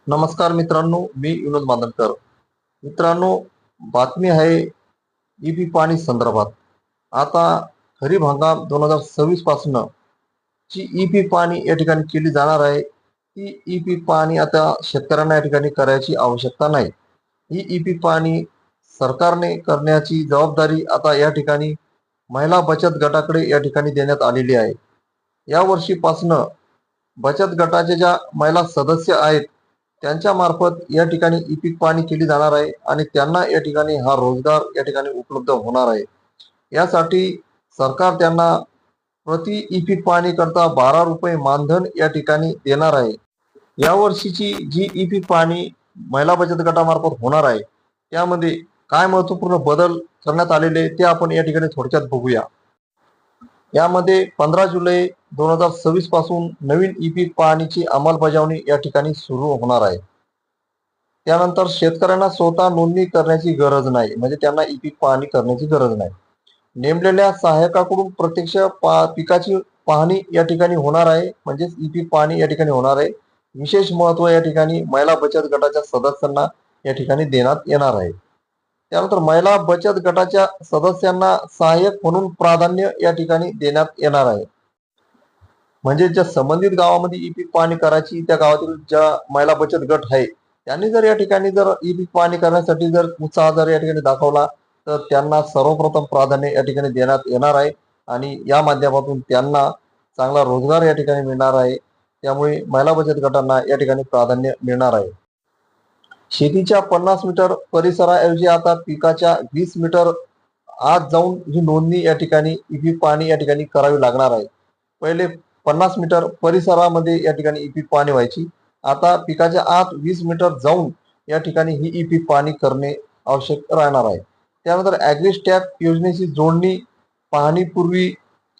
नमस्कार मित्रांनो, मी विनोद बांदणकर. मित्रांनो, बातमी आहे ईपी पाणी संदर्भात. आता खरीप हंगाम 2026 पासून जी ईपी पाणी या ठिकाणी केली जाणार आहे. ती ईपी पाणी आता शेतकऱ्यांना या ठिकाणी करायची आवश्यकता नाही. ही ईपी पाणी सरकारने करण्याची जबाबदारी आता या ठिकाणी महिला बचत गटाकडे या ठिकाणी देण्यात आलेली आहे. या वर्षीपासनं बचत गटाच्या ज्या महिला सदस्य आहेत त्यांच्या मार्फत या ठिकाणी ई पीक पाहणी केली जाणार आहे आणि त्यांना या ठिकाणी हा रोजगार या ठिकाणी उपलब्ध होणार आहे. यासाठी सरकार त्यांना प्रति ई पीक पाहणी करता 12 रुपये मानधन या ठिकाणी देणार आहे. या वर्षीची जी ई पीक पाहणी महिला बचत गटामार्फत होणार आहे त्यामध्ये काय महत्वपूर्ण बदल करण्यात आलेले ते आपण या ठिकाणी थोडक्यात बघूया. यामध्ये 15 जुलै 2026 पासून नवीन ई पीक पाहणीची अंमलबजावणी या ठिकाणी सुरू होणार आहे. त्यानंतर शेतकऱ्यांना स्वतः नोंदणी करण्याची गरज नाही, म्हणजे त्यांना ई पीक पाहणी करण्याची गरज नाही. नेमलेल्या सहाय्यकाकडून प्रत्यक्ष पिकाची पाहणी या ठिकाणी होणार आहे, म्हणजेच ई पीक पाहणी या ठिकाणी होणार आहे. विशेष महत्व या ठिकाणी महिला बचत गटाच्या सदस्यांना या ठिकाणी देण्यात येणार आहे. त्यानंतर महिला बचत गटाच्या सदस्यांना सहाय्यक म्हणून प्राधान्य या ठिकाणी देण्यात येणार आहे. म्हणजे ज्या संबंधित गावामध्ये ई पीक पाहणी करायची त्या गावातील ज्या महिला बचत गट आहे त्यांनी जर या ठिकाणी जर ई पीक पाहणी करण्यासाठी जर उत्साह जर या ठिकाणी दाखवला तर त्यांना सर्वप्रथम प्राधान्य या ठिकाणी देण्यात येणार आहे आणि या माध्यमातून त्यांना चांगला रोजगार या ठिकाणी मिळणार आहे. त्यामुळे महिला बचत गटांना या ठिकाणी प्राधान्य मिळणार आहे. शेतीच्या 50 मीटर परिसराऐवजी आता पिकाच्या 20 मीटर आत जाऊन ही नोंदणी या ठिकाणी ई पीक पाहणी या ठिकाणी करावी लागणार आहे. पहिले 50 मीटर परिसरामध्ये या ठिकाणी ई पीक पाहणी व्हायची. आता पिकाच्या आत 20 मीटर जाऊन या ठिकाणी ही ई पीक पाहणी करणे आवश्यक राहणार आहे. त्यानंतर ॲग्रिस्टॅग योजनेची जोडणी पाहणीपूर्वी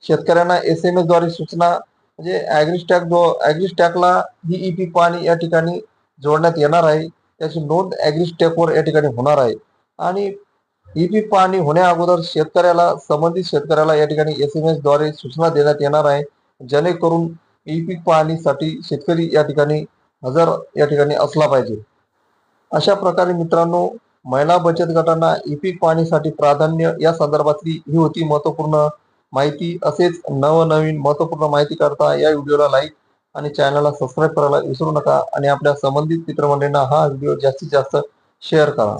शेतकऱ्यांना SMS द्वारे सूचना, म्हणजे ॲग्रिस्टॅगला ही ई पीक पाहणी या ठिकाणी जोडण्यात येणार आहे. त्याची नोंद ॲग्रिस्टॅगवर या ठिकाणी होणार आहे आणि ई पीक पाहणी होण्या अगोदर संबंधित शेतकऱ्याला या ठिकाणी SMS द्वारे सूचना देण्यात येणार आहे, जेणेकरून ई पीक पाहणीसाठी शेतकरी या ठिकाणी हजर या ठिकाणी असला पाहिजे. अशा प्रकारे मित्रांनो, महिला बचत गटांना ई पीक पाहणीसाठी प्राधान्य या संदर्भातली ही होती महत्वपूर्ण माहिती. असेच नवनवीन महत्वपूर्ण माहिती करता या व्हिडिओला लाईक आणि चॅनलला सबस्क्राईब करायला विसरू नका आणि आपल्या संबंधित मित्रमंडळींना हा व्हिडिओ जास्तीत जास्त शेअर करा.